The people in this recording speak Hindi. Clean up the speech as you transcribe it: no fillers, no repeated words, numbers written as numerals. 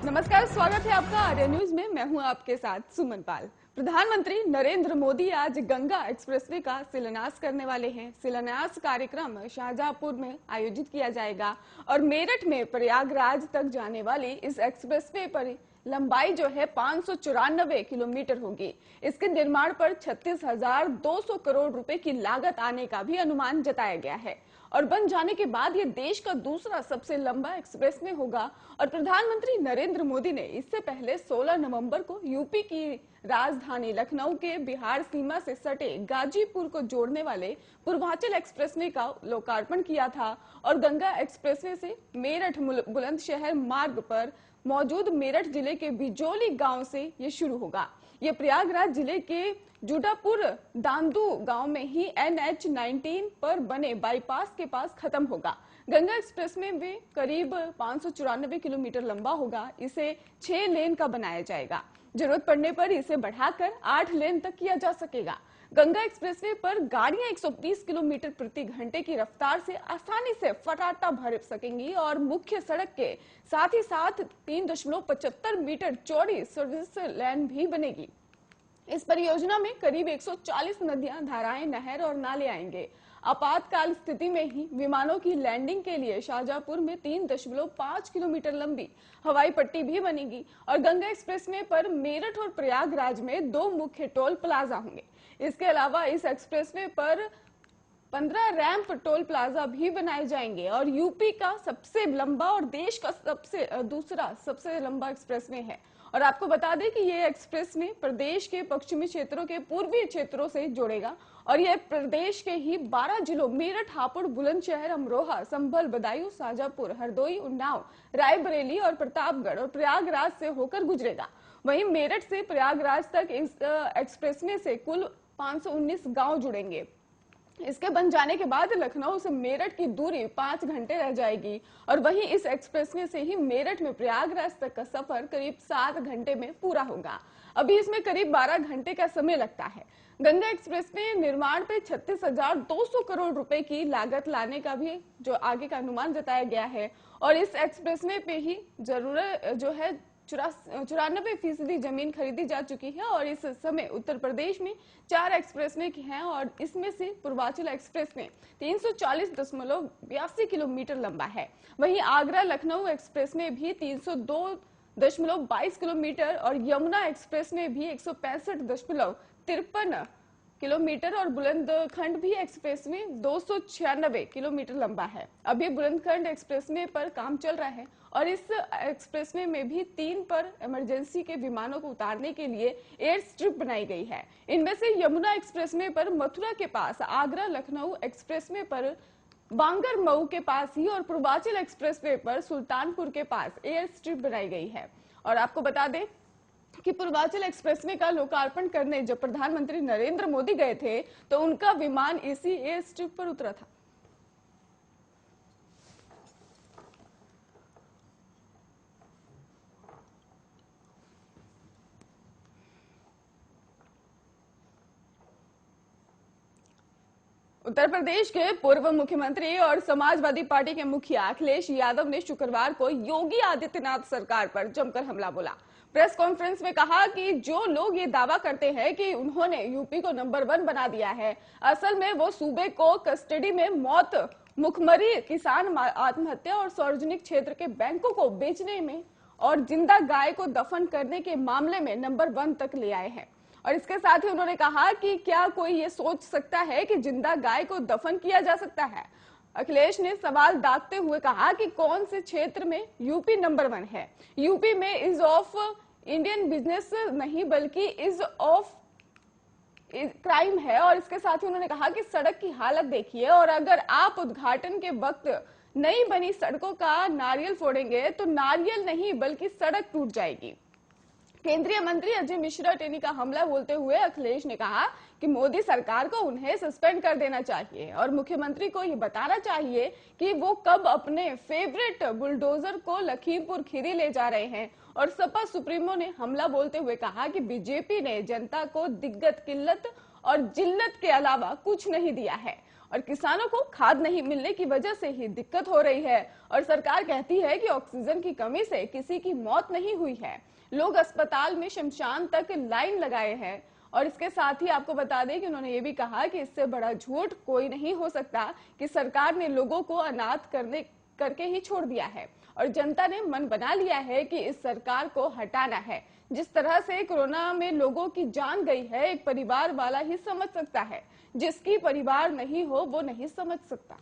नमस्कार, स्वागत है आपका आर्या न्यूज में। मैं हूं आपके साथ सुमन पाल। प्रधानमंत्री नरेंद्र मोदी आज गंगा एक्सप्रेसवे का शिलान्यास करने वाले हैं। शिलान्यास कार्यक्रम शाहजहांपुर में आयोजित किया जाएगा और मेरठ में प्रयागराज तक जाने वाली इस एक्सप्रेसवे पर लंबाई जो है 594 किलोमीटर होगी। इसके निर्माण पर 36,200 करोड़ रुपए की लागत आने का भी अनुमान जताया गया है और बन जाने के बाद ये देश का दूसरा सबसे लंबा एक्सप्रेसवे होगा। और प्रधानमंत्री नरेंद्र मोदी ने इससे पहले 16 नवंबर को यूपी की राजधानी लखनऊ के बिहार सीमा से सटे गाजीपुर को जोड़ने वाले पूर्वांचल एक्सप्रेसवे का लोकार्पण किया था और गंगा एक्सप्रेसवे से मेरठ बुलंदशहर मार्ग पर मौजूद मेरठ जिले के बिजोली गांव से ये शुरू होगा। ये प्रयागराज जिले के जुडापुर दांदू गांव में ही NH-19 पर बने बाईपास के पास खत्म होगा। गंगा एक्सप्रेसवे में करीब 594 किलोमीटर लंबा होगा। इसे 6 लेन का बनाया जाएगा। जरूरत पड़ने पर इसे बढ़ाकर 8 लेन तक किया जा सकेगा। गंगा एक्सप्रेसवे पर गाड़ियां 120 किलोमीटर प्रति घंटे की रफ्तार से आसानी से फटाटा भर सकेंगी और मुख्य सड़क के साथ ही साथ 3.75 मीटर चौड़ी सर्विस लेन भी बनेगी। इस परियोजना में करीब 140 नदियां, धाराएं, नहर और नाले आएंगे। आपातकाल स्थिति में ही विमानों की लैंडिंग के लिए शाहजहांपुर में 3.5 किलोमीटर लंबी हवाई पट्टी भी बनेगी और गंगा एक्सप्रेसवे पर मेरठ और प्रयागराज में 2 मुख्य टोल प्लाजा होंगे। इसके अलावा इस एक्सप्रेसवे पर 15 रैंप टोल प्लाजा भी बनाए जाएंगे और यूपी का सबसे लंबा और देश का दूसरा सबसे लंबा एक्सप्रेसवे है। और आपको बता दें कि ये एक्सप्रेसवे प्रदेश के पश्चिमी क्षेत्रों के पूर्वी क्षेत्रों से जोड़ेगा और यह प्रदेश के ही 12 जिलों मेरठ, हापुड़, बुलंदशहर, अमरोहा, संभल, बदायूं, शाहजहांपुर, हरदोई, उन्नाव, रायबरेली और प्रतापगढ़ और प्रयागराज से होकर गुजरेगा। वहीं मेरठ से प्रयागराज तक इस एक्सप्रेसवे से कुल 519 गांव जुड़ेंगे। इसके बन जाने के बाद लखनऊ से मेरठ की दूरी 5 घंटे रह जाएगी और वहीं इस एक्सप्रेसवे से ही मेरठ में प्रयागराज तक का सफर करीब 7 घंटे में पूरा होगा। अभी इसमें करीब 12 घंटे का समय लगता है। गंगा एक्सप्रेसवे निर्माण पे 36,200 करोड़ रुपए की लागत लाने का भी जो आगे का अनुमान जताया गया है और इस एक्सप्रेसवे पे ही जरूरत जो है 94% जमीन खरीदी जा चुकी है और इस समय उत्तर प्रदेश में 4 एक्सप्रेसवे हैं और इसमें से पूर्वांचल एक्सप्रेसवे 340.82 किलोमीटर लंबा है। वहीं आगरा लखनऊ एक्सप्रेसवे भी 302.22 किलोमीटर और यमुना एक्सप्रेसवे भी 165.53 किलोमीटर और बुलंदखंड भी एक्सप्रेसवे 296 किलोमीटर लंबा है। अभी बुलंदखंड एक्सप्रेसवे पर काम चल रहा है और इस एक्सप्रेसवे में भी 3 पर इमरजेंसी के विमानों को उतारने के लिए एयर स्ट्रिप बनाई गई है। इनमें से यमुना एक्सप्रेसवे पर मथुरा के पास, आगरा लखनऊ एक्सप्रेसवे पर बांगर मऊ के पास ही और पूर्वांचल एक्सप्रेसवे पर सुल्तानपुर के पास एयर स्ट्रिप बनाई गई है। और आपको बता दें कि पूर्वांचल एक्सप्रेसवे का लोकार्पण करने जब प्रधानमंत्री नरेंद्र मोदी गए थे तो उनका विमान इसी एयर स्ट्रिप पर उतरा था। उत्तर प्रदेश के पूर्व मुख्यमंत्री और समाजवादी पार्टी के मुखिया अखिलेश यादव ने शुक्रवार को योगी आदित्यनाथ सरकार पर जमकर हमला बोला। प्रेस कॉन्फ्रेंस में कहा कि जो लोग ये दावा करते हैं कि उन्होंने यूपी को नंबर 1 बना दिया है, असल में वो सूबे को कस्टडी में मौत, मुखमरी, किसान आत्महत्या और सार्वजनिक क्षेत्र के बैंकों को बेचने में और जिंदा गाय को दफन करने के मामले में नंबर 1 तक ले आए हैं। और इसके साथ ही उन्होंने कहा कि क्या कोई ये सोच सकता है कि जिंदा गाय को दफन किया जा सकता है। अखिलेश ने सवाल दागते हुए कहा कि कौन से क्षेत्र में यूपी नंबर 1 है। यूपी में इज ऑफ इंडियन बिजनेस नहीं बल्कि इज ऑफ क्राइम है। और इसके साथ ही उन्होंने कहा कि सड़क की हालत देखिए और अगर आप उद्घाटन के वक्त नई बनी सड़कों का नारियल फोड़ेंगे तो नारियल नहीं बल्कि सड़क टूट जाएगी। केंद्रीय मंत्री अजय मिश्रा टेनी का हमला बोलते हुए अखिलेश ने कहा कि मोदी सरकार को उन्हें सस्पेंड कर देना चाहिए और मुख्यमंत्री को ये बताना चाहिए कि वो कब अपने फेवरेट बुलडोजर को लखीमपुर खीरी ले जा रहे हैं। और सपा सुप्रीमो ने हमला बोलते हुए कहा कि बीजेपी ने जनता को दिक्कत, किल्लत और जिल्लत के अलावा कुछ नहीं दिया है। और किसानों को खाद नहीं मिलने की वजह से ही दिक्कत हो रही है। और सरकार कहती है कि ऑक्सीजन की कमी से किसी की मौत नहीं हुई है। लोग अस्पताल में शमशान तक लाइन लगाए हैं। और इसके साथ ही आपको बता दें कि उन्होंने ये भी कहा कि इससे बड़ा झूठ कोई नहीं हो सकता कि सरकार ने लोगों को अनाथ करके ही छोड़ दिया है और जनता ने मन बना लिया है कि इस सरकार को हटाना है। जिस तरह से कोरोना में लोगों की जान गई है, एक परिवार वाला ही समझ सकता है, जिसकी परिवार नहीं हो वो नहीं समझ सकता।